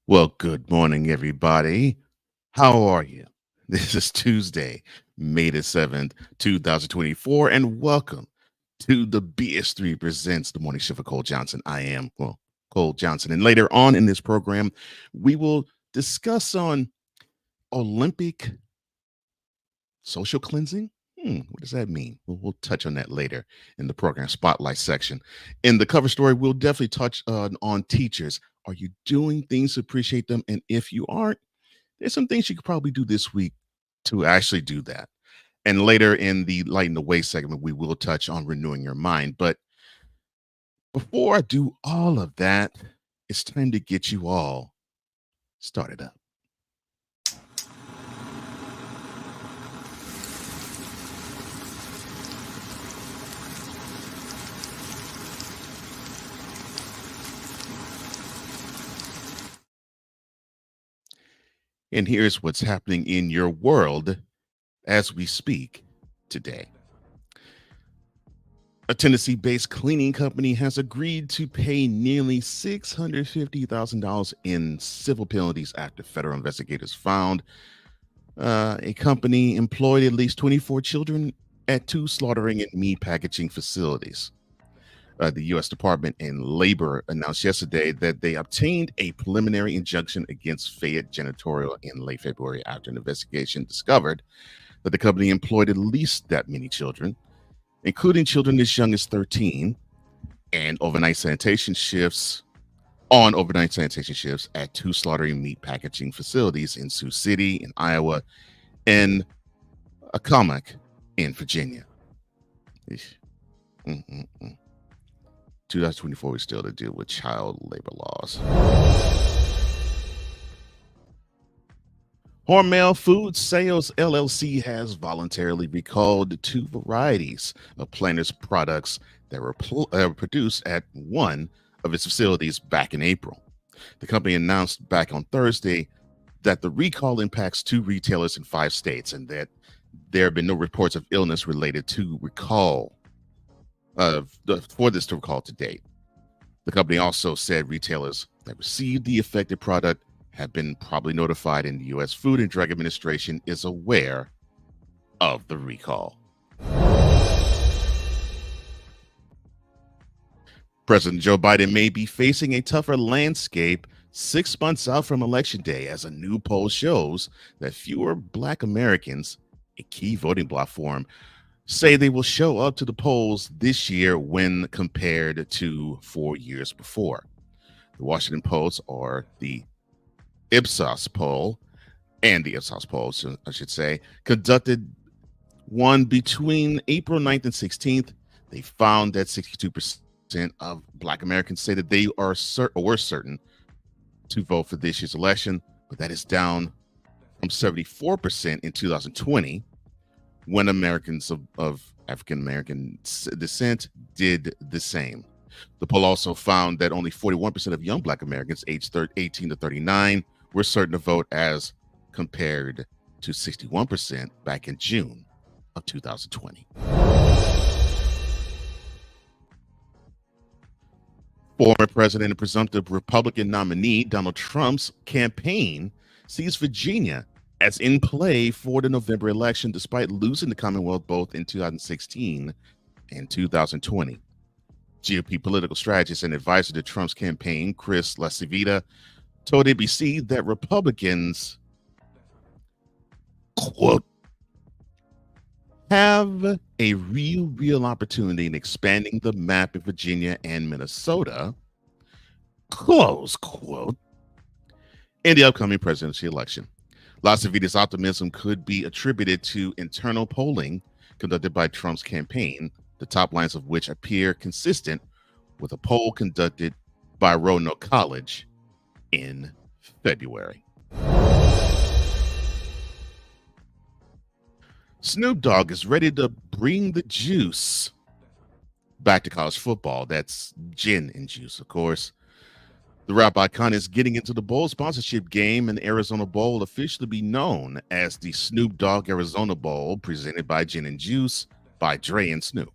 Well, good morning, everybody. How are you? This is Tuesday, May the 7th, 2024, and welcome to the BS3 Presents the Morning Shift with Cole Johnson. I am, Cole Johnson. And later on in this program, we will discuss on Olympic social cleansing. What does that mean? We'll touch on that later in the program spotlight section. In the cover story, we'll definitely touch on teachers. Are you doing things to appreciate them? And if you aren't, there's some things you could probably do this week to actually do that. And later in the Lighten the Way segment, we will touch on renewing your mind. But before I do all of that, it's time to get you all started up. And here's what's happening in your world as we speak today. A Tennessee-based cleaning company has agreed to pay nearly $650,000 in civil penalties after federal investigators found a company employed at least 24 children at two slaughtering and meat packaging facilities. The U.S. Department of Labor announced yesterday that they obtained a preliminary injunction against Fayette Janitorial in late February after an investigation discovered that the company employed at least that many children, including children as young as 13, and overnight sanitation shifts at two slaughtering meat packaging facilities in Sioux City in Iowa and Accomack in Virginia. 2024 was still to deal with child labor laws. Hormel Food Sales LLC has voluntarily recalled two varieties of Planters products that were produced at one of its facilities back in April. The company announced back on Thursday that the recall impacts two retailers in 5 states and that there have been no reports of illness related to recall for this to recall to date. The company also said retailers that received the affected product have been probably notified, and the U.S. Food and Drug Administration is aware of the recall. President Joe Biden may be facing a tougher landscape 6 months out from Election Day, as a new poll shows that fewer Black Americans, a key voting bloc for him, say they will show up to the polls this year when compared to 4 years before. The Washington Post, or the Ipsos poll, I should say, conducted one between April 9th and 16th. They found that 62% of Black Americans say that they were certain to vote for this year's election, but that is down from 74% in 2020, when Americans of African-American descent did the same. The poll also found that only 41% of young Black Americans aged 18 to 39 were certain to vote, as compared to 61% back in June of 2020. Former president and presumptive Republican nominee Donald Trump's campaign sees Virginia as in play for the November election, despite losing the Commonwealth both in 2016 and 2020. GOP political strategist and advisor to Trump's campaign, Chris LaCivita, told ABC that Republicans, quote, have a real opportunity in expanding the map in Virginia and Minnesota, close quote, in the upcoming presidency election. LaCivita's optimism could be attributed to internal polling conducted by Trump's campaign, the top lines of which appear consistent with a poll conducted by Roanoke College in February. Snoop Dogg is ready to bring the juice back to college football. That's gin and juice, of course. The rap icon is getting into the bowl sponsorship game, and the Arizona Bowl will officially be known as the Snoop Dogg Arizona Bowl, presented by Gin and Juice by Dre and Snoop.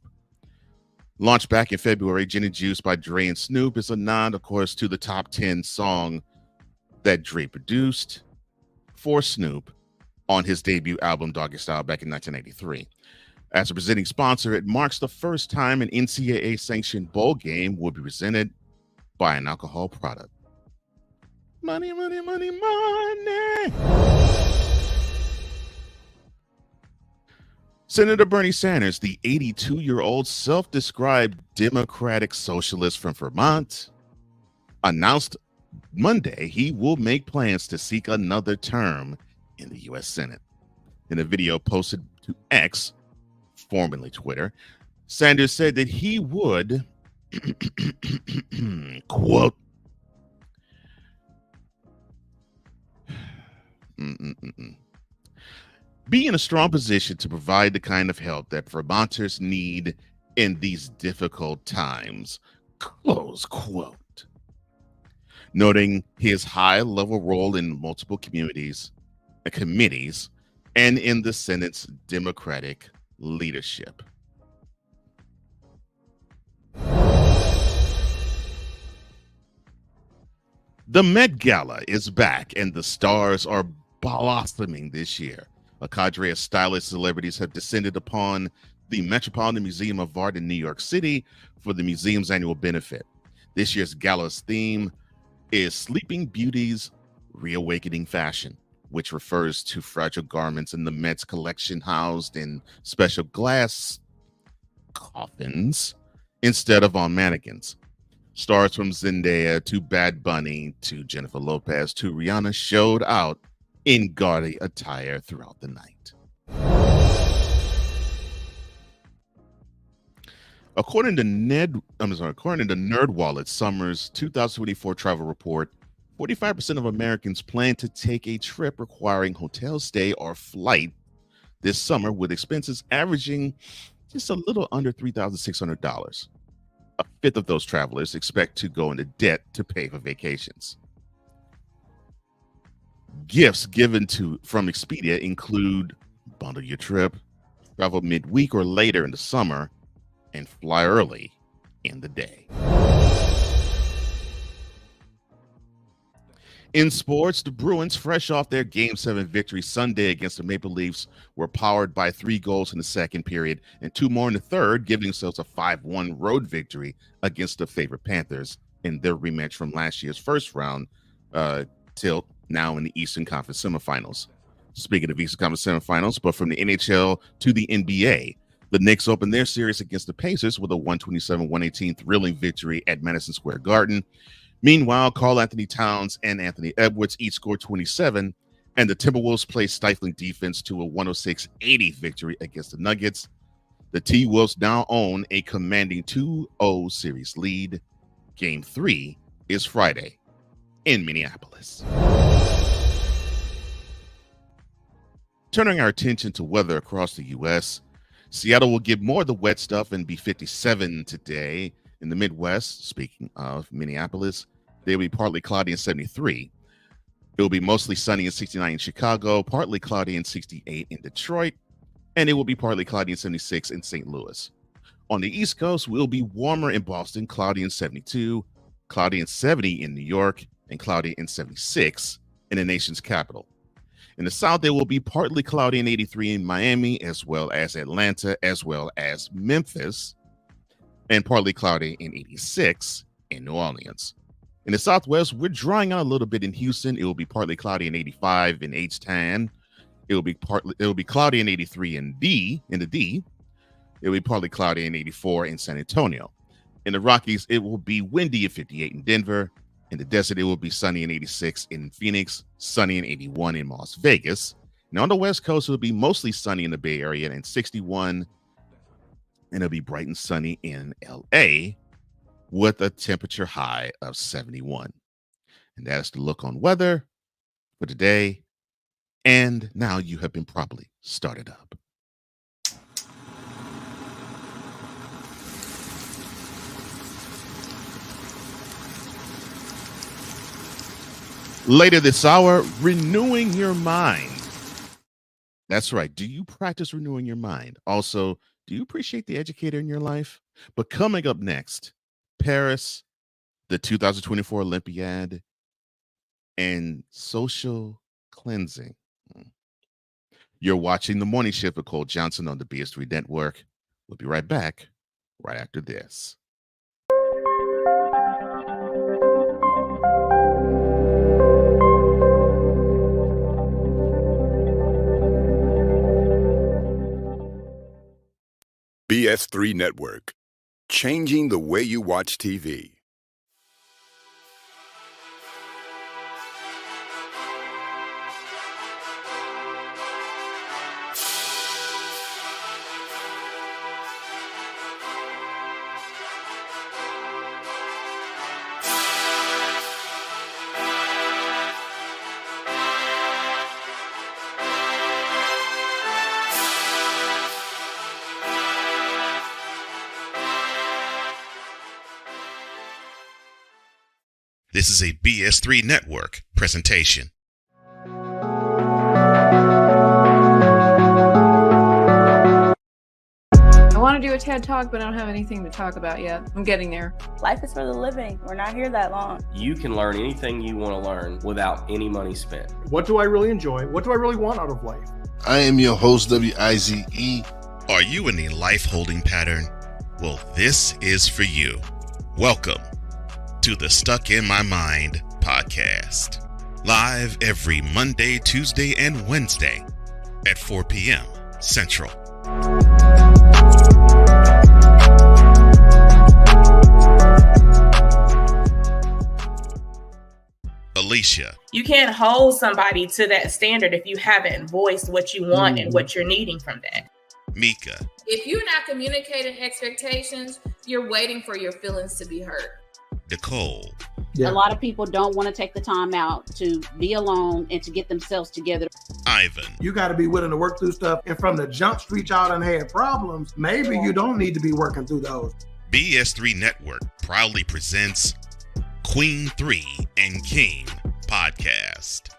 Launched back in February, Gin and Juice by Dre and Snoop is a nod, of course, to the top 10 song that Dre produced for Snoop on his debut album, Doggy Style, back in 1983. As a presenting sponsor, it marks the first time an NCAA-sanctioned bowl game will be presented by an alcohol product. Money, money, money, money. Senator Bernie Sanders, the 82-year-old self-described Democratic socialist from Vermont, announced Monday he will make plans to seek another term in the U.S. Senate. In a video posted to X, formerly Twitter, Sanders said that he would, quote, be in a strong position to provide the kind of help that Vermonters need in these difficult times, close quote. Noting his high-level role in multiple committees, and in the Senate's Democratic leadership. The Met Gala is back, and the stars are blossoming this year. A cadre of stylish celebrities have descended upon the Metropolitan Museum of Art in New York City for the museum's annual benefit. This year's gala's theme is Sleeping Beauty's Reawakening Fashion, which refers to fragile garments in the Met's collection housed in special glass coffins instead of on mannequins. Stars from Zendaya to Bad Bunny to Jennifer Lopez to Rihanna showed out in gaudy attire throughout the night. According to NerdWallet's Summer's 2024 travel report, 45% of Americans plan to take a trip requiring hotel stay or flight this summer, with expenses averaging just a little under $3,600. A fifth of those travelers expect to go into debt to pay for vacations. Gifts given from Expedia include bundle your trip, travel midweek or later in the summer, and fly early in the day. In sports, the Bruins, fresh off their Game 7 victory Sunday against the Maple Leafs, were powered by 3 goals in the second period and 2 more in the third, giving themselves a 5-1 road victory against the favorite Panthers in their rematch from last year's first round tilt, now in the Eastern Conference semifinals. Speaking of Eastern Conference semifinals, but from the NHL to the NBA, the Knicks opened their series against the Pacers with a 127-118 thrilling victory at Madison Square Garden. Meanwhile, Karl Anthony Towns and Anthony Edwards each scored 27, and the Timberwolves played stifling defense to a 106-80 victory against the Nuggets. The T-Wolves now own a commanding 2-0 series lead. Game 3 is Friday in Minneapolis. Turning our attention to weather across the U.S., Seattle will get more of the wet stuff and be 57 today. In the Midwest, speaking of Minneapolis, they will be partly cloudy and 73. It will be mostly sunny and 69 in Chicago, partly cloudy and 68 in Detroit, and it will be partly cloudy and 76 in St. Louis. On the East Coast, we'll be warmer in Boston, cloudy and 72, cloudy and 70 in New York, and cloudy and 76 in the nation's capital. In the South, it will be partly cloudy and 83 in Miami, as well as Atlanta, as well as Memphis, and partly cloudy and 86 in New Orleans. In the Southwest, we're drying out a little bit in Houston. It will be partly cloudy and 85 in H-Town. It will be cloudy and 83 in the D. It will be partly cloudy and 84 in San Antonio. In the Rockies, it will be windy and 58 in Denver. In the desert, it will be sunny and 86 in Phoenix, sunny and 81 in Las Vegas. Now on the West Coast, it will be mostly sunny in the Bay Area and 61, and it'll be bright and sunny in LA with a temperature high of 71. And that is the look on weather for today. And now you have been properly started up. Later this hour, renewing your mind. That's right. Do you practice renewing your mind? Also, do you appreciate the educator in your life? But coming up next, Paris, the 2024 Olympiad, and social cleansing. You're watching The Morning Shift with Cole Johnson on the BS3 Network. We'll be right back right after this. BS3 Network, changing the way you watch TV. This is a BS3 Network presentation. I want to do a TED Talk, but I don't have anything to talk about yet. I'm getting there. Life is for the living. We're not here that long. You can learn anything you want to learn without any money spent. What do I really enjoy? What do I really want out of life? I am your host, WIZE. Are you in a life holding pattern? Well, this is for you. Welcome to the Stuck in My Mind podcast. Live every Monday, Tuesday, and Wednesday at 4 p.m. Central. Alicia. You can't hold somebody to that standard if you haven't voiced what you want and what you're needing from that. Mika. If you're not communicating expectations, you're waiting for your feelings to be hurt. Nicole. Yeah. A lot of people don't want to take the time out to be alone and to get themselves together. Ivan. You got to be willing to work through stuff. And from the jump street, y'all done had problems. Maybe you don't need to be working through those. BS3 Network proudly presents Queen 3 and King podcast.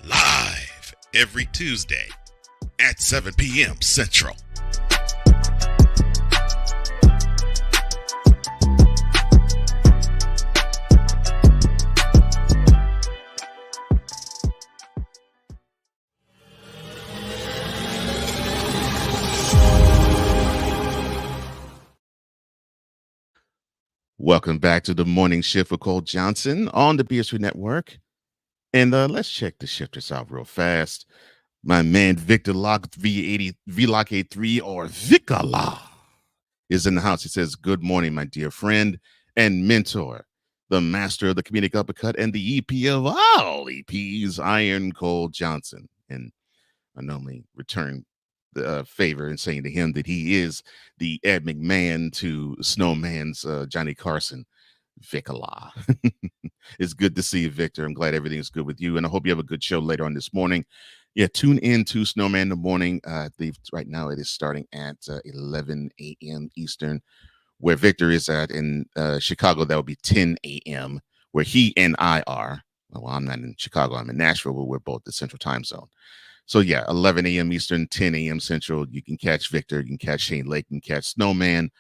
Live every Tuesday at 7 p.m. Central. Welcome back to the Morning Shift with Cole Johnson on the BS3 Network. And let's check the shifters out real fast. My man Victor Lock Vlock 83 or Vicala is in the house. He says, "Good morning, my dear friend and mentor, the master of the comedic uppercut and the EP of all EPs, Iron Cole Johnson." And I normally return the favor in saying to him that he is the Ed McMahon to Snowman's Johnny Carson, Vicala. It's good to see you, Victor. I'm glad everything's good with you, and I hope you have a good show later on this morning. Yeah, tune in to Snowman in the morning. Right now it is starting at 11 a.m. Eastern, where Victor is at in Chicago. That will be 10 a.m. where he and I are. Well, I'm not in Chicago. I'm in Nashville, but we're both the Central Time Zone. So yeah, 11 a.m. Eastern, 10 a.m. Central. You can catch Victor, you can catch Shane Lake, you can catch Snowman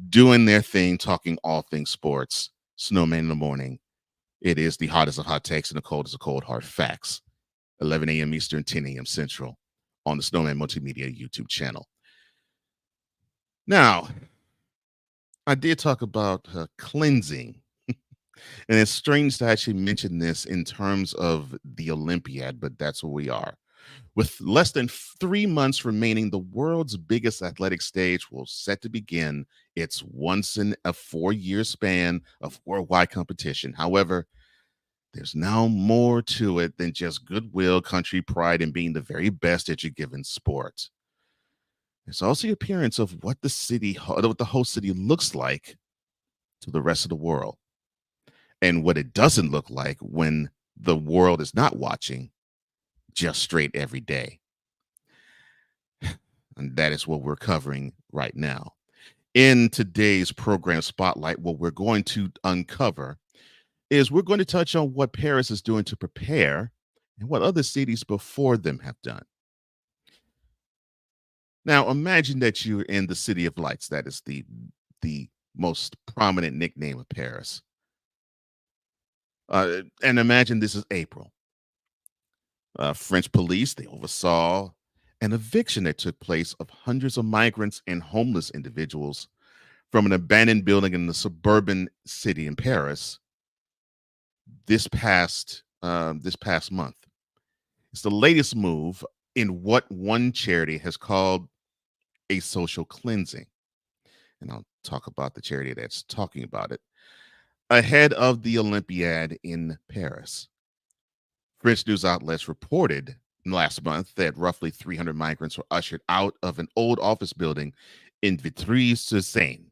doing their thing, talking all things sports. Snowman in the morning. It is the hottest of hot takes and the coldest of cold hard facts. 11 a.m. Eastern, 10 a.m. Central on the Snowman Multimedia YouTube channel. Now, I did talk about cleansing. And it's strange to actually mention this in terms of the Olympiad, but that's where we are. With less than 3 months remaining, the world's biggest athletic stage will set to begin its once in a 4-year span of worldwide competition. However, there's now more to it than just goodwill, country pride, and being the very best at your given sport. There's also the appearance of what the host city looks like to the rest of the world, and what it doesn't look like when the world is not watching just straight every day. And that is what we're covering right now. In today's program Spotlight, what we're going to uncover is we're going to touch on what Paris is doing to prepare and what other cities before them have done. Now, imagine that you're in the City of Lights. That is the most prominent nickname of Paris. And imagine this is April. French police, they oversaw an eviction that took place of hundreds of migrants and homeless individuals from an abandoned building in the suburban city in Paris this past month. It's the latest move in what one charity has called a social cleansing. And I'll talk about the charity that's talking about it. Ahead of the Olympiad in Paris, French news outlets reported last month that roughly 300 migrants were ushered out of an old office building in Vitry-sur-Seine,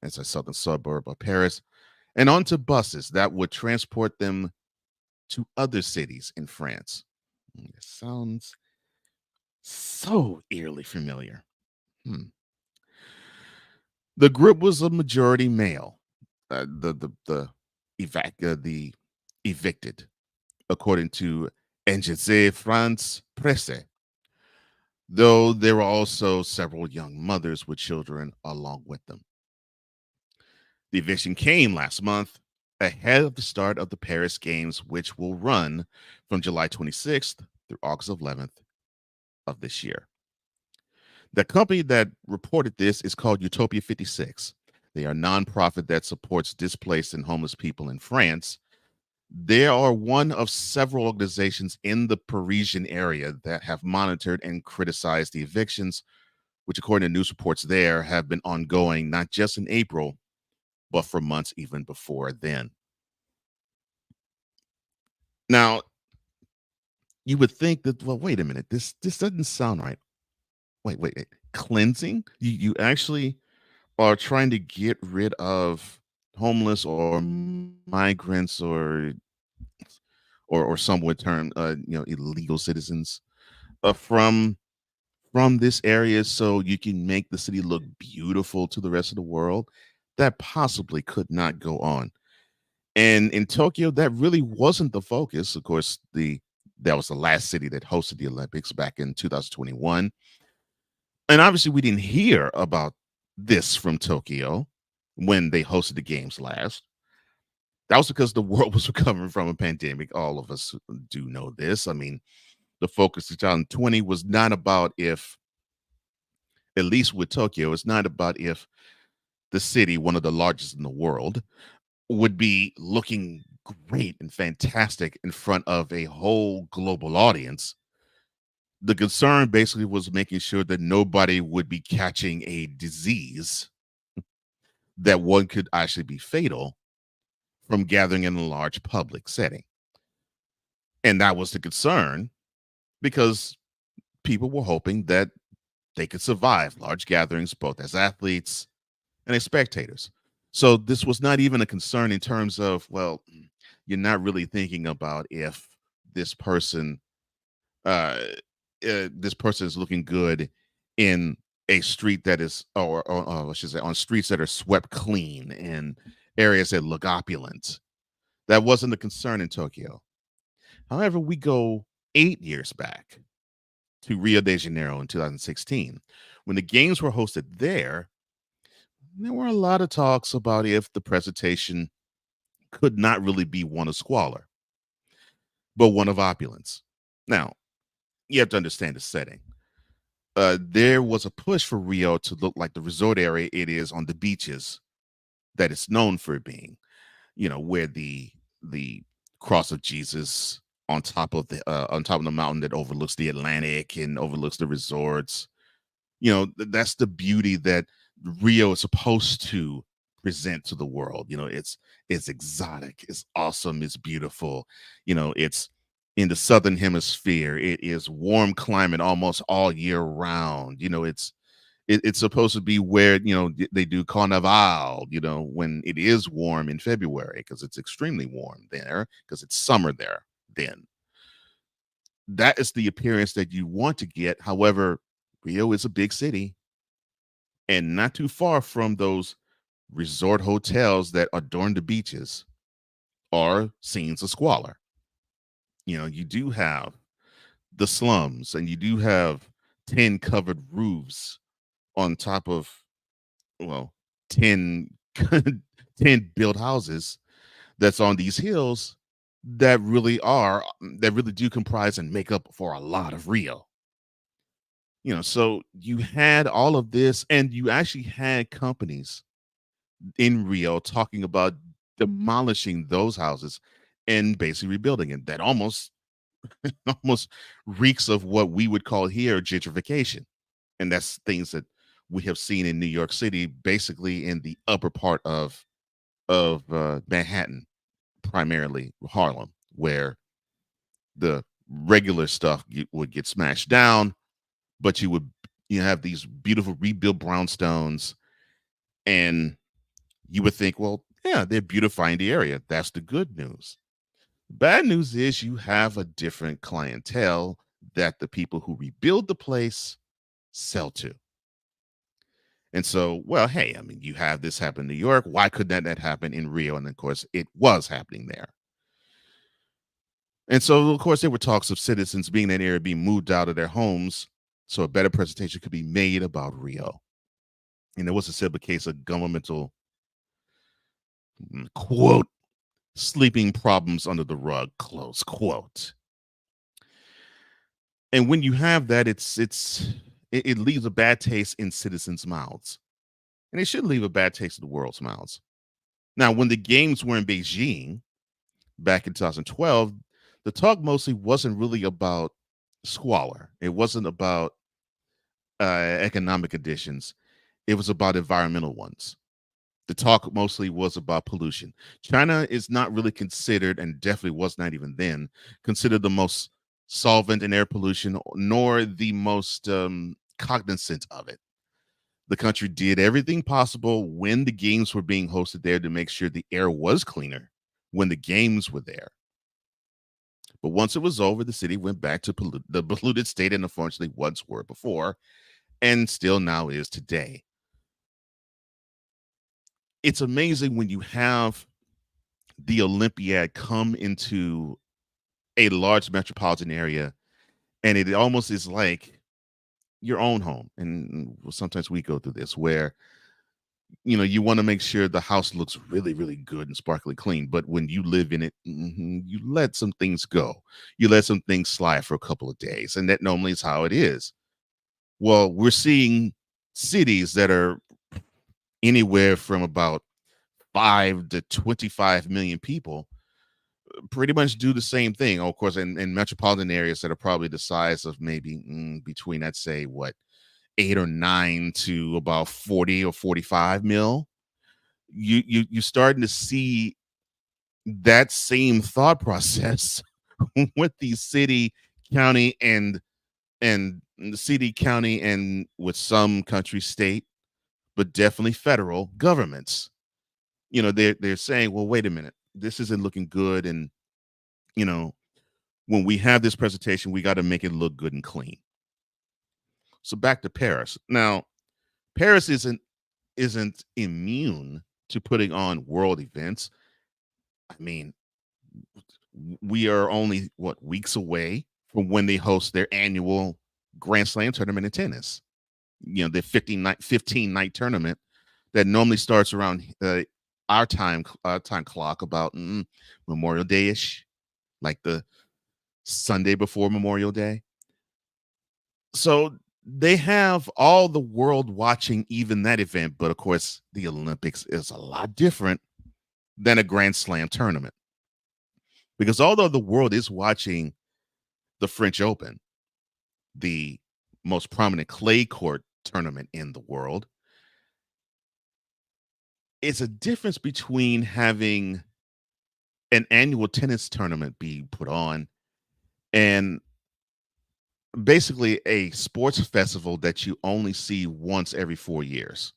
that's a southern suburb of Paris, and onto buses that would transport them to other cities in France. It sounds so eerily familiar. The group was a majority male. The evicted, according to Agence France Presse, though there were also several young mothers with children along with them. The eviction came last month ahead of the start of the Paris Games, which will run from July 26th through August 11th of this year. The company that reported this is called Utopia 56. They are a nonprofit that supports displaced and homeless people in France. They are one of several organizations in the Parisian area that have monitored and criticized the evictions, which, according to news reports there, have been ongoing not just in April, but for months even before then. Now, you would think that, well, wait a minute, this doesn't sound right. Wait. Cleansing? You actually are trying to get rid of homeless or migrants or some would term illegal citizens from this area so you can make the city look beautiful to the rest of the world. That possibly could not go on. And in Tokyo, that really wasn't the focus. Of course, that was the last city that hosted the Olympics back in 2021. And obviously, we didn't hear about this from Tokyo when they hosted the games last. That was because the world was recovering from a pandemic. All of us do know this. I mean, the focus of 2020 was not about if, at least with Tokyo, it's not about if the city, one of the largest in the world, would be looking great and fantastic in front of a whole global audience. The concern basically was making sure that nobody would be catching a disease that one could actually be fatal from gathering in a large public setting. And that was the concern because people were hoping that they could survive large gatherings, both as athletes and as spectators. So this was not even a concern in terms of, well, you're not really thinking about if this person is looking good in a street that is, or I should say, on streets that are swept clean and areas that look opulent. That wasn't a concern in Tokyo. However, we go 8 years back to Rio de Janeiro in 2016. When the games were hosted there were a lot of talks about if the presentation could not really be one of squalor, but one of opulence. Now, you have to understand the setting. There was a push for Rio to look like the resort area it is on the beaches that it's known for being, where the cross of Jesus on top of the mountain that overlooks the Atlantic and overlooks the resorts. That's the beauty that Rio is supposed to present to the world. It's exotic, it's awesome, it's beautiful. It's in the southern hemisphere. It is warm climate almost all year round. It's It's supposed to be where, they do Carnival, when it is warm in February, because it's extremely warm there, because it's summer there then. That is the appearance that you want to get. However, Rio is a big city, and not too far from those resort hotels that adorn the beaches are scenes of squalor. You do have the slums, and you do have 10 covered roofs on top of, well, 10 10 built houses that's on these hills that really do comprise and make up for a lot of Rio. So you had all of this, and you actually had companies in Rio talking about demolishing those houses and basically rebuilding it. That almost almost reeks of what we would call here gentrification. And that's things that we have seen in New York City, basically in the upper part of Manhattan, primarily Harlem, where the regular stuff would get smashed down, but you have these beautiful rebuilt brownstones, and you would think, well, yeah, they're beautifying the area. That's the good news. Bad news is you have a different clientele that the people who rebuild the place sell to. And so, well, hey, I mean, you have this happen in New York. Why could that happen in Rio? And of course, it was happening there. And so, of course, there were talks of citizens being in that area being moved out of their homes so a better presentation could be made about Rio. And there was a simple case of governmental, quote, sleeping problems under the rug, close quote. And when you have that, it leaves a bad taste in citizens' mouths. And it should leave a bad taste in the world's mouths. Now, when the games were in Beijing back in 2012, the talk mostly wasn't really about squalor. It wasn't about economic conditions. It was about environmental ones. The talk mostly was about pollution. China is not really considered, and definitely was not even then, considered the most solvent in air pollution, nor the most cognizant of it. The country did everything possible when the games were being hosted there to make sure the air was cleaner when the games were there. But once it was over, the city went back to the polluted state, and unfortunately once were before, and still now is today. It's amazing when you have the Olympiad come into a large metropolitan area, and it almost is like your own home. And sometimes we go through this where you want to make sure the house looks really, really good and sparkly clean, but when you live in it, you let some things go. You let some things slide for a couple of days, and that normally is how it is. Well, we're seeing cities that are anywhere from about 5 to 25 million people pretty much do the same thing. Of course, in metropolitan areas that are probably the size of maybe between, I'd say, 8 or 9 to about 40 or 45 mil. You're starting to see that same thought process with the city, county, and the city, county, and with some country, state, but definitely federal governments. They're saying, well, wait a minute, this isn't looking good, and when we have this presentation, we got to make it look good and clean. So back to Paris. Now, Paris isn't immune to putting on world events. I mean, we are only weeks away from when they host their annual Grand Slam tournament in tennis. The 15 night tournament that normally starts around our time clock about Memorial Day-ish, like the Sunday before Memorial Day. So they have all the world watching even that event, but of course the Olympics is a lot different than a Grand Slam tournament, because although the world is watching the French Open, the most prominent clay court tournament in the world, it's a difference between having an annual tennis tournament be put on and basically a sports festival that you only see once every 4 years.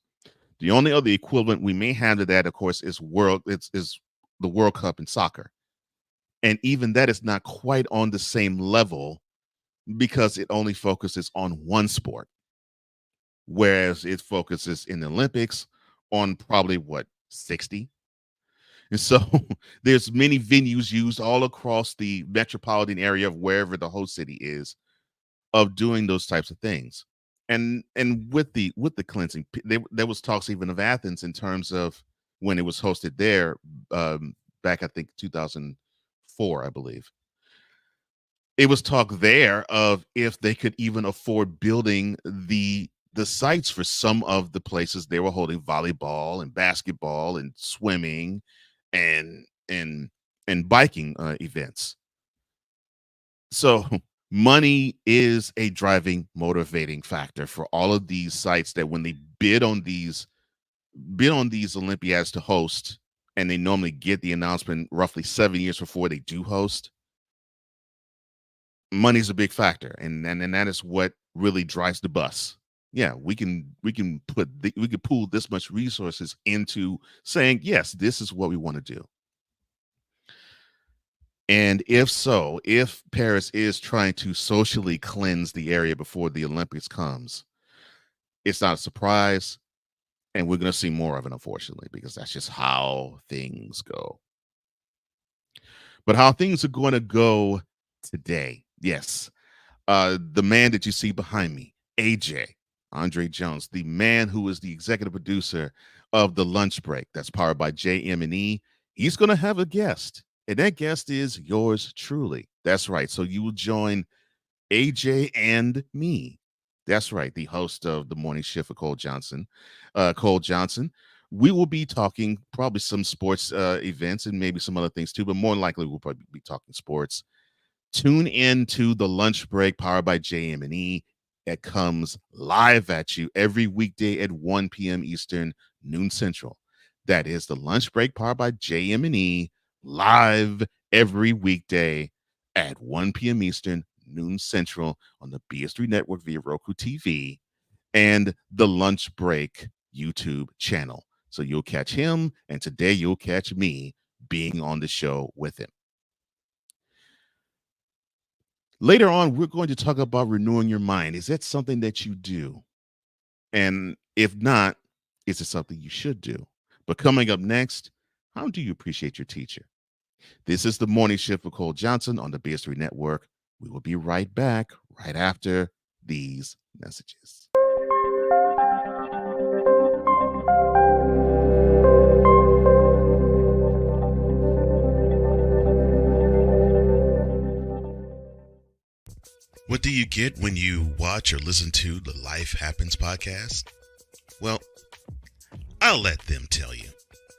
The only other equivalent we may have to that, of course, is the World Cup in soccer. And even that is not quite on the same level because it only focuses on one sport, whereas it focuses in the Olympics on probably 60. And so there's many venues used all across the metropolitan area of wherever the host city is of doing those types of things. And with the cleansing, there was talks even of Athens in terms of when it was hosted there back, I think 2004, I believe. It was talk there of if they could even afford building the sites for some of the places they were holding volleyball and basketball and swimming and biking events. So money is a driving, motivating factor for all of these sites that when they bid on these Olympiads to host, and they normally get the announcement roughly 7 years before they do host. Money's a big factor, and that is what really drives the bus. Yeah, we can pool this much resources into saying, yes, this is what we want to do. And if Paris is trying to socially cleanse the area before the Olympics comes, it's not a surprise. And we're going to see more of it, unfortunately, because that's just how things go. But how things are going to go today. Yes. The man that you see behind me, Andre Jones, the man who is the executive producer of The Lunch Break, that's powered by JM&E. He's going to have a guest, and that guest is yours truly. That's right. So you will join AJ and me. That's right, the host of the morning shift for Cole Johnson. We will be talking probably some sports events and maybe some other things too, but more likely we'll probably be talking sports. Tune in to The Lunch Break powered by JM&E. It comes live at you every weekday at 1 p.m. Eastern, noon Central. That is The Lunch Break powered by JM&E, live every weekday at 1 p.m. Eastern, noon Central on the BS3 network via Roku TV and the Lunch Break YouTube channel. So you'll catch him, and today you'll catch me being on the show with him. Later on, we're going to talk about renewing your mind. Is that something that you do? And if not, is it something you should do? But coming up next, how do you appreciate your teacher? This is the morning shift with Cole Johnson on the BS3 network. We will be right back right after these messages. What do you get when you watch or listen to the Life Happens podcast? Well, I'll let them tell you.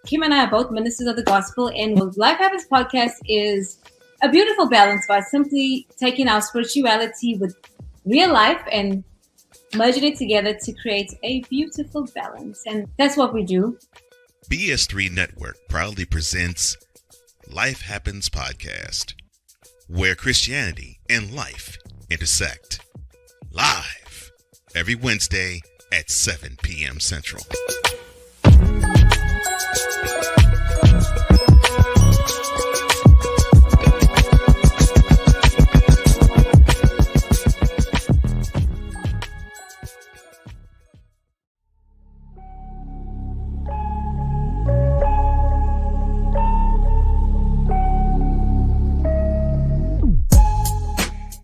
Kim and I are both ministers of the gospel, and Life Happens podcast is a beautiful balance by simply taking our spirituality with real life and merging it together to create a beautiful balance. And that's what we do. BS3 Network proudly presents Life Happens podcast, where Christianity and life intersect. Live every Wednesday at 7 p.m. Central.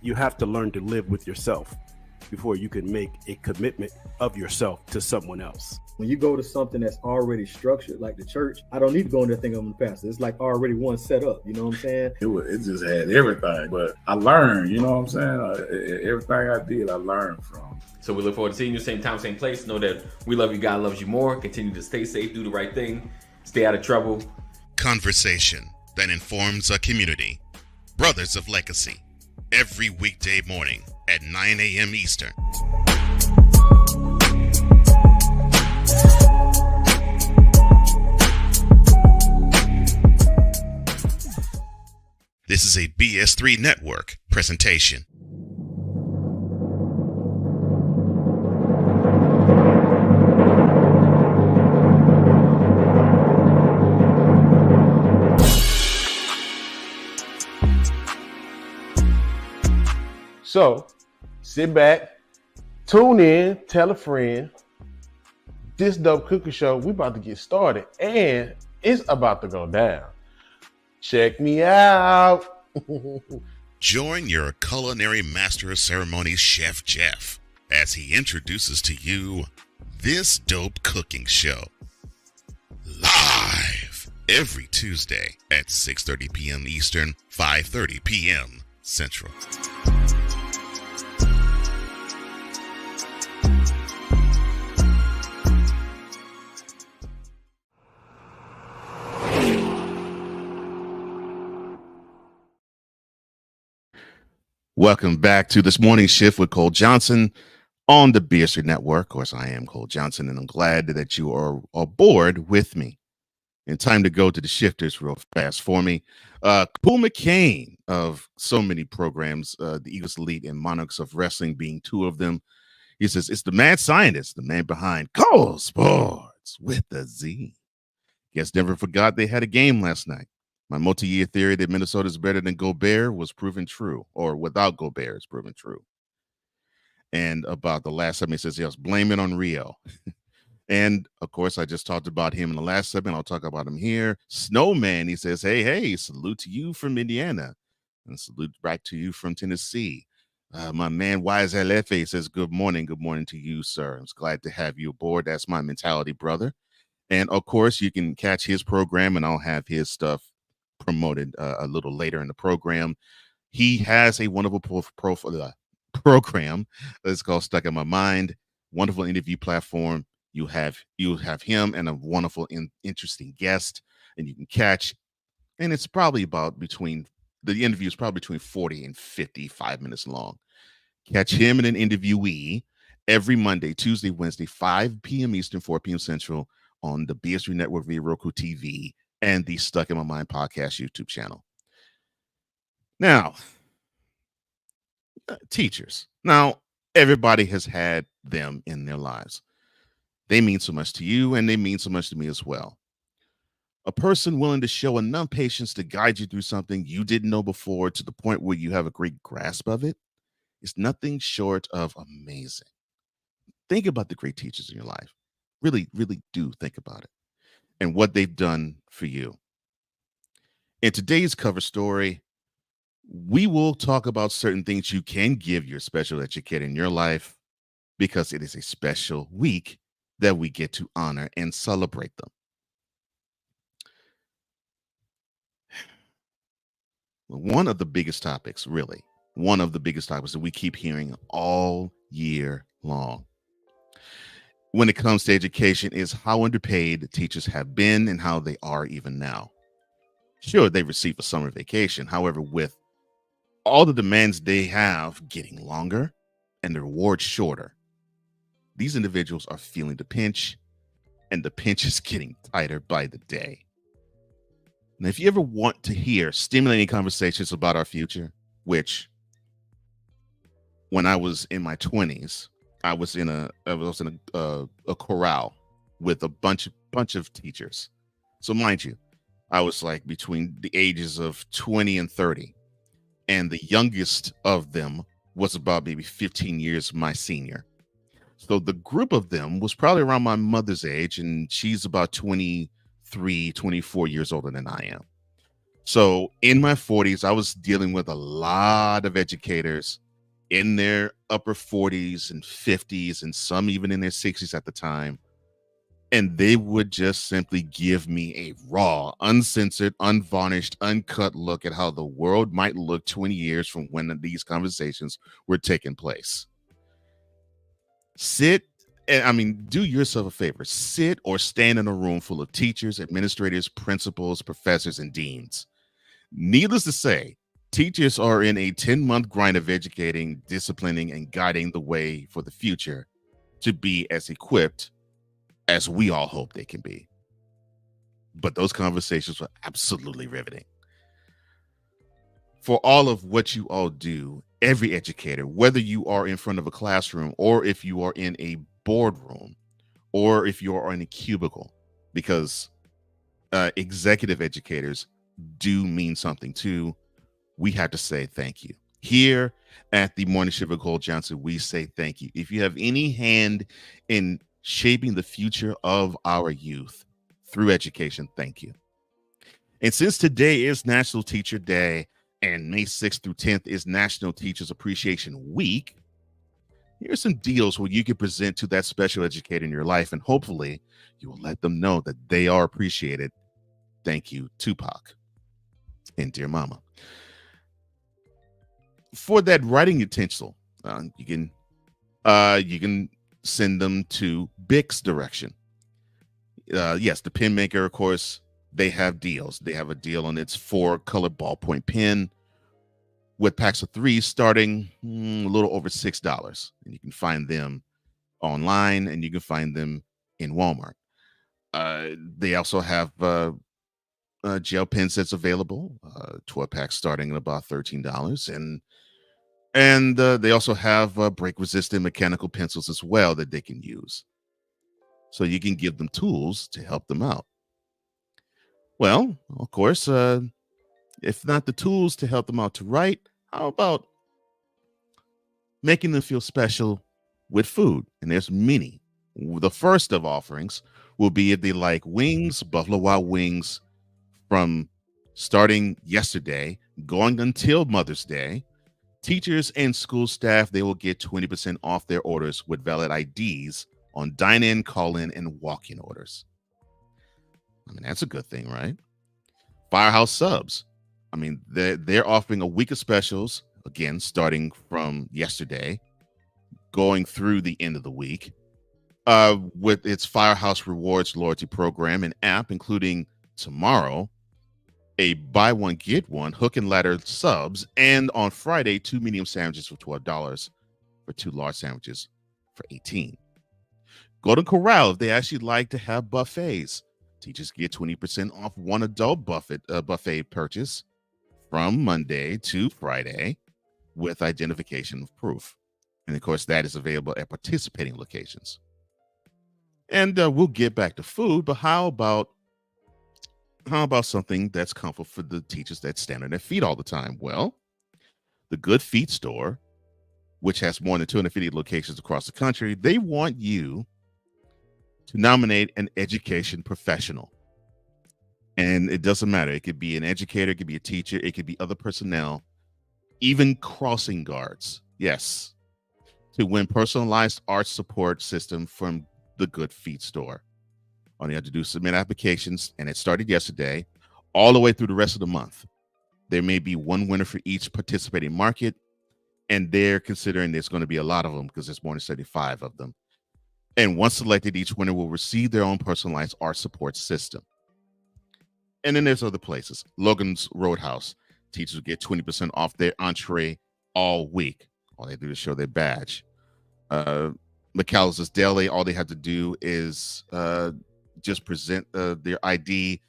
You have to learn to live with yourself before you can make a commitment of yourself to someone else. When you go to something that's already structured, like the church, I don't need to go in there thinking I'm the pastor. It's like already one set up, you know what I'm saying? It just had everything, but I learned, you know what I'm saying? Everything I did, I learned from. So we look forward to seeing you same time, same place. Know that we love you, God loves you more. Continue to stay safe, do the right thing, stay out of trouble. Conversation that informs a community. Brothers of Legacy. Every weekday morning at 9 a.m. Eastern. This is a BS3 Network presentation. So sit back, tune in, tell a friend. This Dope Cooking Show, we about to get started, and it's about to go down. Check me out. Join your culinary master of ceremonies, Chef Jeff, as he introduces to you This Dope Cooking Show. Live every Tuesday at 6:30 p.m. Eastern, 5:30 p.m. Central. Welcome back to This Morning Shift with Cole Johnson on the BSC Network. Of course, I am Cole Johnson, and I'm glad that you are aboard with me. And time to go to the shifters real fast for me. Paul McCain of so many programs, the Eagles Elite and Monarchs of Wrestling being two of them. He says, it's the mad scientist, the man behind Cole Sports with the Z. Guess never forgot they had a game last night. My multi-year theory that Minnesota is better than Gobert was proven true, or without Gobert is proven true. And about the last segment, he says, yes, blame it on Rio. And, of course, I just talked about him in the last segment. I'll talk about him here. Snowman, he says, hey, salute to you from Indiana. And salute back to you from Tennessee. My man, YSLFA, says, good morning to you, sir. I'm glad to have you aboard. That's my mentality, brother. And, of course, you can catch his program, and I'll have his stuff promoted a little later in the program. He has a wonderful program that's called Stuck in My Mind. Wonderful interview platform. You have him and a wonderful interesting guest, and you can catch, and it's probably the interview is probably between 40 and 55 minutes long. Catch him and an interviewee every Monday, Tuesday, Wednesday, 5 p.m. Eastern, 4 p.m. Central on the BSC Network via Roku TV and the Stuck in My Mind podcast YouTube channel. Now, teachers. Now, everybody has had them in their lives. They mean so much to you, and they mean so much to me as well. A person willing to show enough patience to guide you through something you didn't know before to the point where you have a great grasp of it is nothing short of amazing. Think about the great teachers in your life. Really, really do think about it and what they've done for you. In today's cover story, we will talk about certain things you can give your special educator in your life because it is a special week that we get to honor and celebrate them. One of the biggest topics that we keep hearing all year long when it comes to education is how underpaid teachers have been and how they are even now. Sure, they receive a summer vacation. However, with all the demands they have getting longer and the rewards shorter, these individuals are feeling the pinch, and the pinch is getting tighter by the day. Now, if you ever want to hear stimulating conversations about our future, which when I was in my 20s, I was in a corral with a bunch of teachers. So mind you, I was like between the ages of 20 and 30, and the youngest of them was about maybe 15 years my senior. So the group of them was probably around my mother's age, and she's about 23, 24 years older than I am. So in my 40s, I was dealing with a lot of educators in their upper 40s and 50s, and some even in their 60s at the time. And they would just simply give me a raw, uncensored, unvarnished, uncut look at how the world might look 20 years from when these conversations were taking place. Do yourself a favor. Sit or stand in a room full of teachers, administrators, principals, professors, and deans. Needless to say, teachers are in a 10-month grind of educating, disciplining, and guiding the way for the future to be as equipped as we all hope they can be. But those conversations were absolutely riveting. For all of what you all do, every educator, whether you are in front of a classroom or if you are in a boardroom or if you are in a cubicle, because executive educators do mean something too, we have to say thank you. Here at the Morning Shift with Cole Johnson, we say thank you. If you have any hand in shaping the future of our youth through education, thank you. And since today is National Teacher Day and May 6th through 10th is National Teachers Appreciation Week, here are some deals where you can present to that special educator in your life, and hopefully you will let them know that they are appreciated. Thank you, Tupac and Dear Mama. For that writing utensil, you can send them to Bix direction. Yes, the pen maker, of course, they have deals. They have a deal on its 4-color ballpoint pen with packs of 3 starting a little over $6. And you can find them online and you can find them in Walmart. They also have gel pen sets available, 12 packs starting at about $13. And they also have break-resistant mechanical pencils as well that they can use. So you can give them tools to help them out. Well, of course, if not the tools to help them out to write, how about making them feel special with food? And there's many. The first of offerings will be if they like wings, Buffalo Wild Wings, from starting yesterday, going until Mother's Day. Teachers and school staff, they will get 20% off their orders with valid IDs on dine-in, call-in, and walk-in orders. I mean, that's a good thing, right? Firehouse Subs. I mean, they're offering a week of specials, again, starting from yesterday, going through the end of the week, with its Firehouse Rewards loyalty program and app, including tomorrow, a buy one, get one hook and ladder subs, and on Friday, 2 medium sandwiches for $12 for 2 large sandwiches for $18. Golden Corral, if they actually like to have buffets, teachers get 20% off one adult buffet purchase from Monday to Friday with identification of proof. And of course, that is available at participating locations. And we'll get back to food, but how about something that's comfort for the teachers that stand on their feet all the time? Well, the Good Feet store, which has more than 250 locations across the country, they want you to nominate an education professional. And it doesn't matter. It could be an educator, it could be a teacher, it could be other personnel, even crossing guards. Yes, to win personalized art support system from the Good Feet store. All you have to do is submit applications, and it started yesterday, all the way through the rest of the month. There may be one winner for each participating market, and they're considering there's going to be a lot of them because there's more than 75 of them. And once selected, each winner will receive their own personalized art support system. And then there's other places. Logan's Roadhouse. Teachers will get 20% off their entree all week. All they do is show their badge. McAllister's Deli, all they have to do is just present their ID.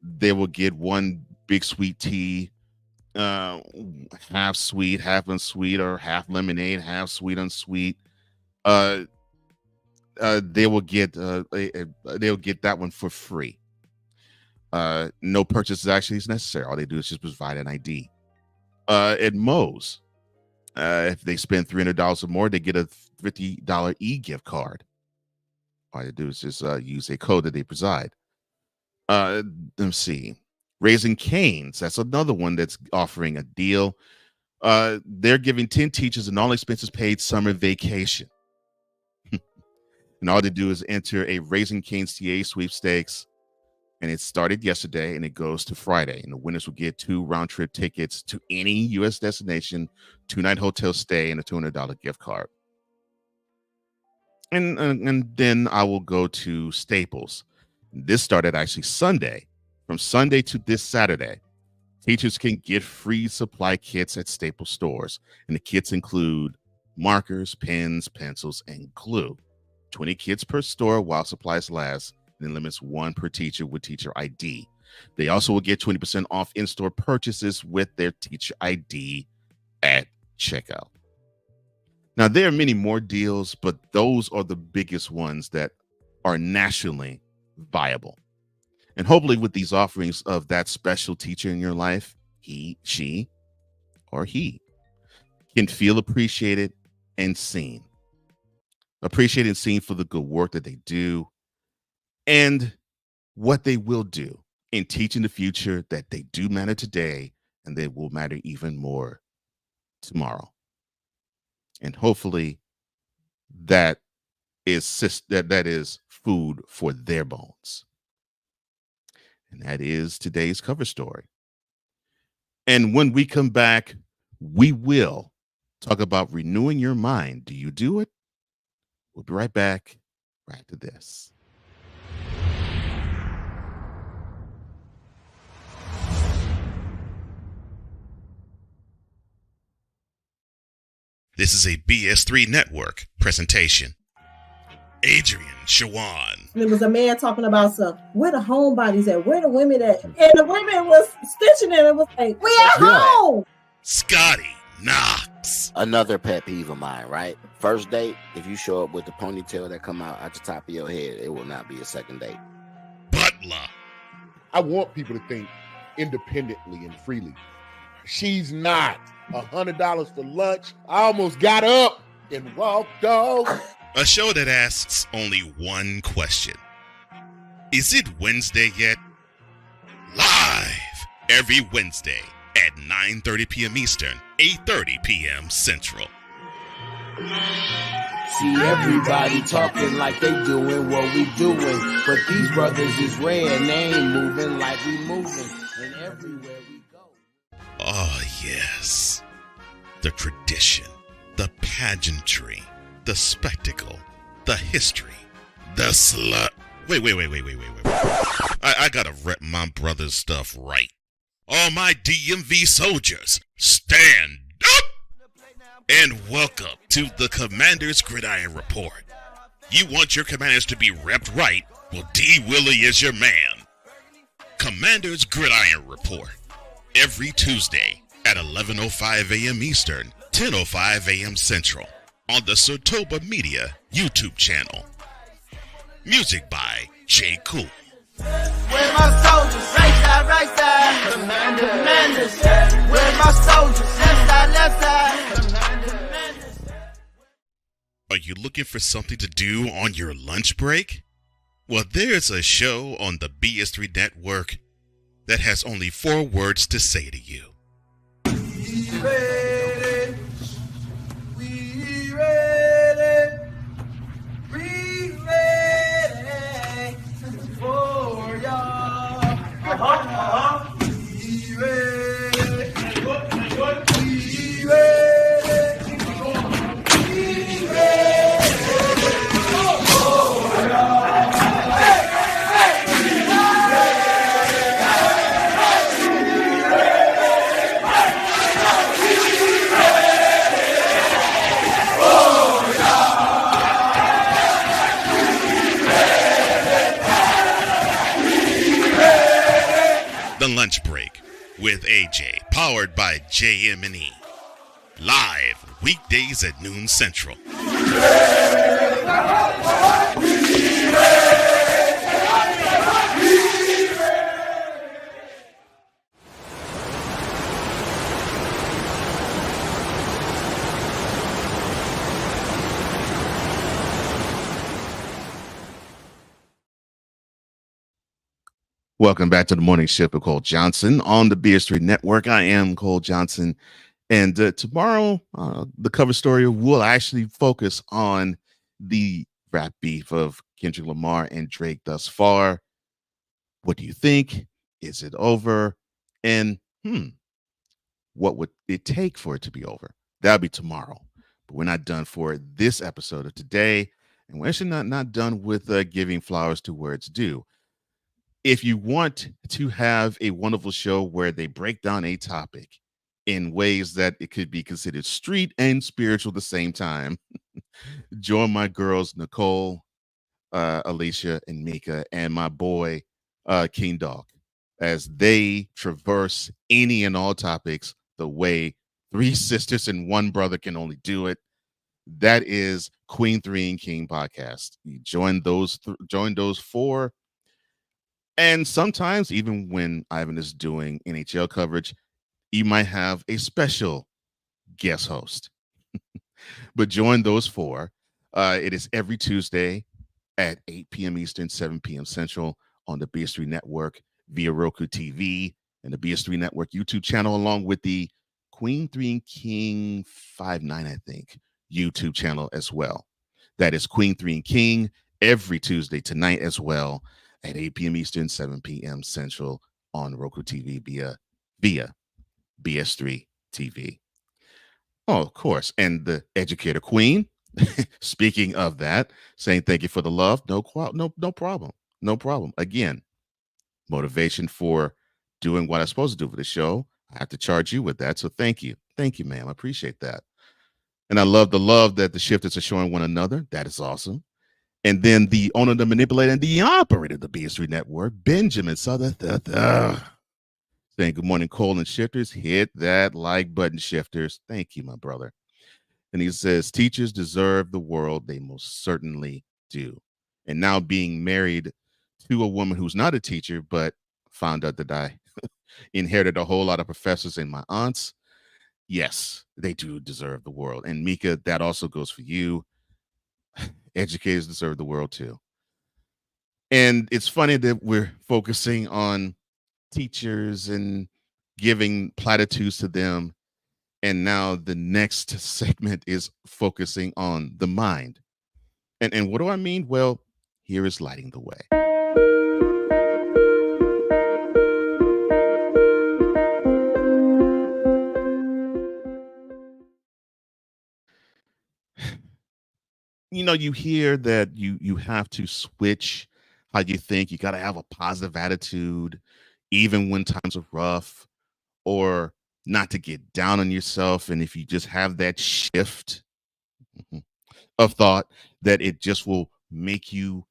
They will get one big sweet tea, half sweet, half unsweet, or half lemonade, half sweet, unsweet. They will get they'll get that one for free. No purchase actually is necessary. All they do is just provide an ID. At Moe's, if they spend $300 or more, they get a $50 e-gift card. All they do is just use a code that they preside. Let's see. Raising Cane's, that's another one that's offering a deal. They're giving 10 teachers an all expenses paid summer vacation. And all they do is enter a Raising Cane's TA sweepstakes. And it started yesterday and it goes to Friday. And the winners will get 2 round-trip tickets to any U.S. destination, 2-night hotel stay, and a $200 gift card. And then I will go to Staples. This started actually Sunday. From Sunday to this Saturday, teachers can get free supply kits at Staples stores. And the kits include markers, pens, pencils, and glue. 20 kits per store while supplies last, and then limits 1 per teacher with teacher ID. They also will get 20% off in-store purchases with their teacher ID at checkout. Now, there are many more deals, but those are the biggest ones that are nationally viable. And hopefully with these offerings of that special teacher in your life, he, she, or he can feel appreciated and seen. Appreciated and seen for the good work that they do and what they will do in teaching the future that they do matter today and they will matter even more tomorrow. And hopefully that is food for their bones. And that is today's cover story. And when we come back, we will talk about renewing your mind. Do you do it? We'll be right back right after this. This is a BS3 Network presentation. Adrian Shawan. There was a man talking about where the homebodies at? Where the women at? And the women was stitching it and was like, we at home. Scotty Knox. Another pet peeve of mine, right? First date, if you show up with the ponytail that come out at the top of your head, it will not be a second date. Butler. I want people to think independently and freely. She's not. $100 for lunch. I almost got up and walked off. A show that asks only one question. Is it Wednesday yet? Live every Wednesday at 9:30 p.m. Eastern, 8:30 p.m. Central. See everybody talking like they doing what we doing, but these brothers is rare and they ain't moving like we moving, and everywhere we go. Oh, yes. The tradition, the pageantry, the spectacle, the history, the slut. Wait. I gotta rep my brother's stuff right. All my DMV soldiers, stand up! And welcome to the Commander's Gridiron Report. You want your commanders to be repped right? Well, D. Willie is your man. Commander's Gridiron Report. Every Tuesday at 11:05 a.m. Eastern, 10:05 a.m. Central on the Sotoba Media YouTube channel. Music by J. Cool. Where my soldiers? Right side. Commanders. Where my soldiers? Left side. Are you looking for something to do on your lunch break? Well, there's a show on the BS3 Network that has only 4 words to say to you. We ready. We ready. We ready for y'all. We ready. We ready. We ready for y'all. The Lunch Break with AJ, powered by JM&E. Live weekdays at noon Central. Welcome back to the morning shift with Cole Johnson on the BS3 Network. I am Cole Johnson. And tomorrow, the cover story will actually focus on the rap beef of Kendrick Lamar and Drake thus far. What do you think? Is it over? And what would it take for it to be over? That'll be tomorrow. But we're not done for this episode of today. And we're actually not done with giving flowers to where it's due. If you want to have a wonderful show where they break down a topic in ways that it could be considered street and spiritual at the same time, join my girls, Nicole, Alicia, and Mika, and my boy, King Dog, as they traverse any and all topics the way 3 sisters and 1 brother can only do it. That is Queen 3 and King podcast. You join those 4. And sometimes, even when Ivan is doing NHL coverage, you might have a special guest host. But join those four. It is every Tuesday at 8 p.m. Eastern, 7 p.m. Central on the BS3 Network via Roku TV and the BS3 Network YouTube channel, along with the Queen 3 and King 59, I think, YouTube channel as well. That is Queen 3 and King every Tuesday tonight as well at 8 p.m. Eastern, 7 p.m. Central on Roku TV via BS3 TV. Oh, of course. And the educator queen, speaking of that, saying thank you for the love. No problem. No problem. Again, motivation for doing what I'm supposed to do for the show. I have to charge you with that. So thank you. Thank you, ma'am. I appreciate that. And I love the love that the shifters are showing one another. That is awesome. And then the owner, the manipulator, and the operator of the BS3 Network, Benjamin Southern. Saying good morning, Cole and shifters. Hit that like button, shifters. Thank you, my brother. And he says, teachers deserve the world. They most certainly do. And now being married to a woman who's not a teacher, but found out that I inherited a whole lot of professors and my aunts. Yes, they do deserve the world. And Mika, that also goes for you. Educators deserve the world too. And it's funny that we're focusing on teachers and giving platitudes to them. And now the next segment is focusing on the mind. And what do I mean? Well, here is lighting the way. You know, you hear that you have to switch how you think. You got to have a positive attitude, even when times are rough, or not to get down on yourself. And if you just have that shift of thought, that it just will make you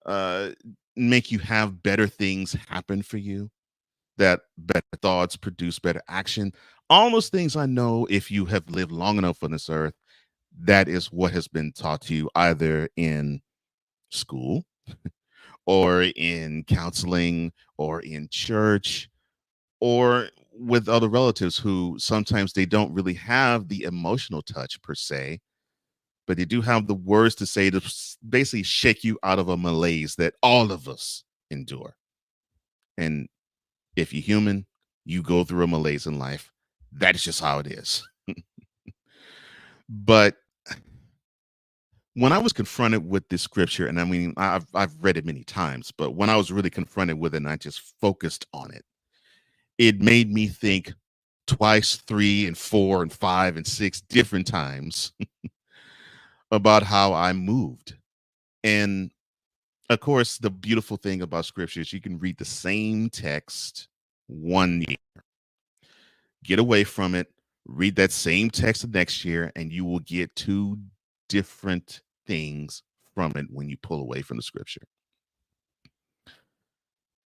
have better things happen for you, that better thoughts produce better action. All those things, I know, if you have lived long enough on this earth, that is what has been taught to you either in school or in counseling or in church or with other relatives who sometimes they don't really have the emotional touch per se, but they do have the words to say to basically shake you out of a malaise that all of us endure. And if you're human, you go through a malaise in life. That is just how it is. But when I was confronted with this scripture, and I mean, I've read it many times, but when I was really confronted with it and I just focused on it, it made me think twice, 3 and 4 and 5 and 6 different times about how I moved. And of course, the beautiful thing about scripture is you can read the same text one year, get away from it, read that same text the next year, and you will get 2 different things from it when you pull away from the scripture.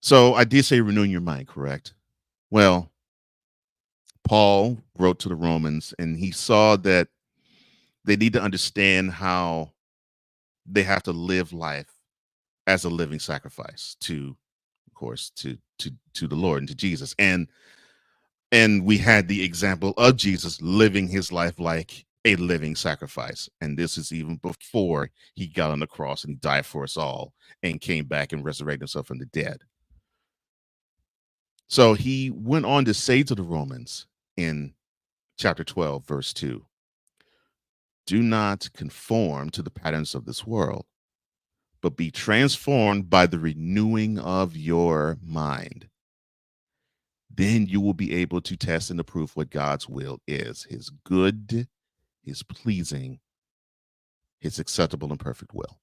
So I did say renewing your mind, correct? Well, Paul wrote to the Romans and he saw that they need to understand how they have to live life as a living sacrifice to, of course, to the Lord and to Jesus. And we had the example of Jesus living his life like a living sacrifice. And this is even before he got on the cross and he died for us all and came back and resurrected himself from the dead. So he went on to say to the Romans in chapter 12, verse 2, do not conform to the patterns of this world, but be transformed by the renewing of your mind. Then you will be able to test and approve what God's will is, his good, his pleasing, his acceptable and perfect will.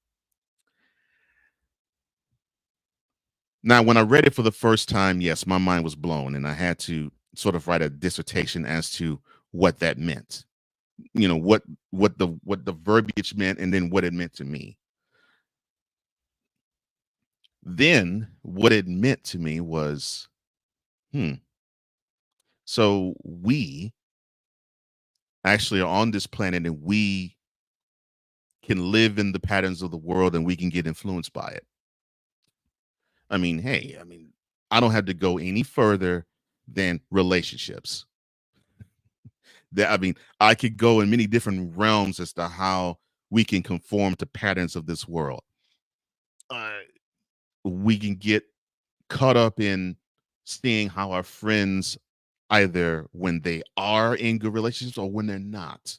Now, when I read it for the first time, yes, my mind was blown and I had to sort of write a dissertation as to what that meant. You know, what the verbiage meant and then what it meant to me. Then what it meant to me was, so we actually are on this planet and we can live in the patterns of the world and we can get influenced by it. I mean, hey, I don't have to go any further than relationships. I mean, I could go in many different realms as to how we can conform to patterns of this world. We can get caught up in seeing how our friends, either when they are in good relationships or when they're not,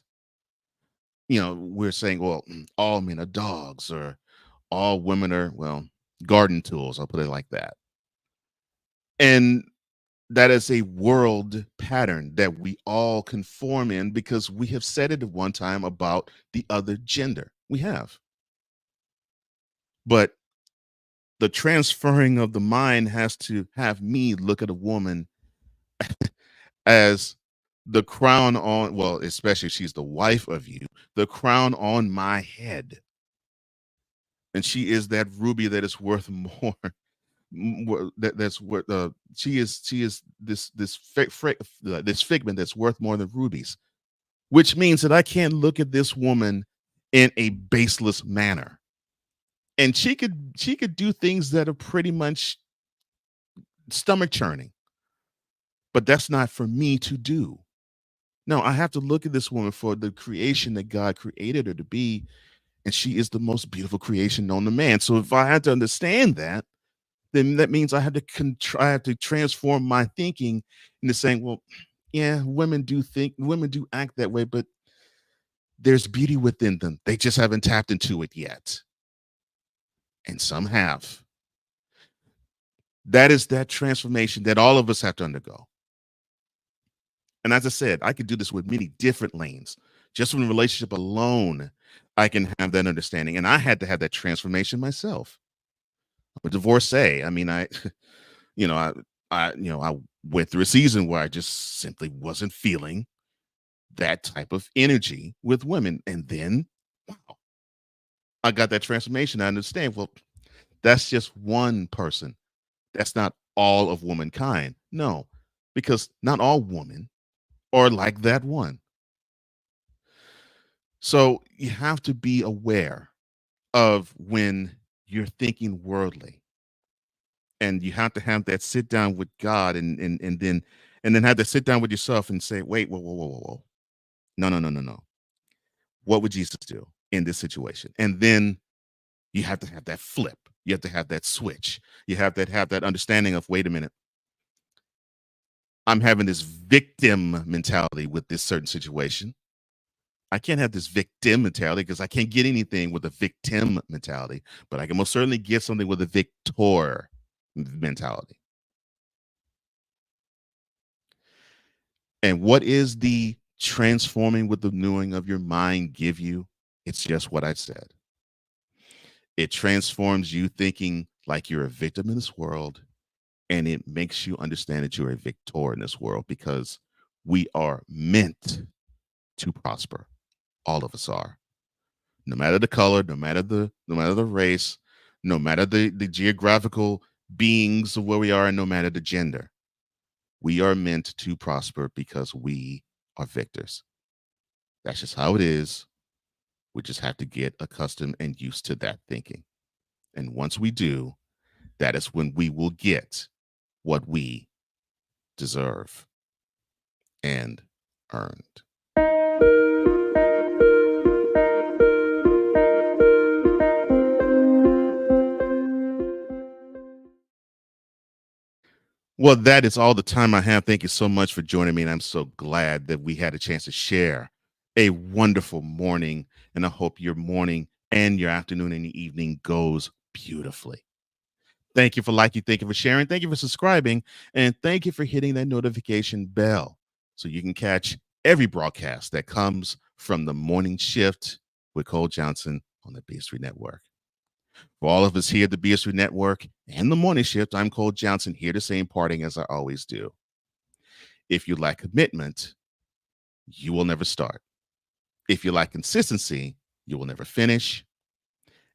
we're saying, well, all men are dogs, or all women are, well, garden tools. I'll put it like that. And that is a world pattern that we all conform in because we have said it at one time about the other gender. We have. But the transferring of the mind has to have me look at a woman as the crown on, well, especially if she's the wife of you, the crown on my head. And she is that ruby that is worth more. That's worth. She is this figment that's worth more than rubies, which means that I can't look at this woman in a baseless manner. And she could do things that are pretty much stomach churning, but that's not for me to do. No, I have to look at this woman for the creation that God created her to be, and she is the most beautiful creation known to man. So if I had to understand that, then that means I have to transform my thinking into saying, well, yeah, women do act that way, but there's beauty within them. They just haven't tapped into it yet. And some have. That is that transformation that all of us have to undergo. And as I said, I could do this with many different lanes. Just from the relationship alone, I can have that understanding. And I had to have that transformation myself. I'm a divorcee. I mean, I went through a season where I just simply wasn't feeling that type of energy with women. And then, wow, I got that transformation. I understand, well, that's just one person. That's not all of womankind. No, because not all women are like that one. So you have to be aware of when you're thinking worldly. And you have to have that sit down with God and then have to sit down with yourself and say, wait, whoa. No. What would Jesus do in this situation? And then you have to have that flip. You have to have that switch. You have that understanding of, wait a minute. I'm having this victim mentality with this certain situation. I can't have this victim mentality because I can't get anything with a victim mentality, but I can most certainly get something with a victor mentality. And what is the transforming with the renewing of your mind give you? It's just what I said. It transforms you thinking like you're a victim in this world, and it makes you understand that you're a victor in this world because we are meant to prosper. All of us are. No matter the color, no matter the race, no matter the geographical beings of where we are, and no matter the gender. We are meant to prosper because we are victors. That's just how it is. We just have to get accustomed and used to that thinking. And once we do, that is when we will get what we deserve and earned. Well, that is all the time I have. Thank you so much for joining me. And I'm so glad that we had a chance to share a wonderful morning. And I hope your morning and your afternoon and your evening goes beautifully. Thank you for liking. Thank you for sharing. Thank you for subscribing. And thank you for hitting that notification bell so you can catch every broadcast that comes from the morning shift with Cole Johnson on the BS3 Network. For all of us here at the BS3 Network and the Morning Shift, I'm Cole Johnson, here to say imparting as I always do. If you lack commitment, you will never start. If you lack consistency, you will never finish.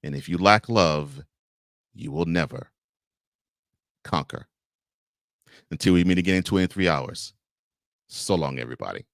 And if you lack love, you will never conquer. Until we meet again in 23 hours. So long, everybody.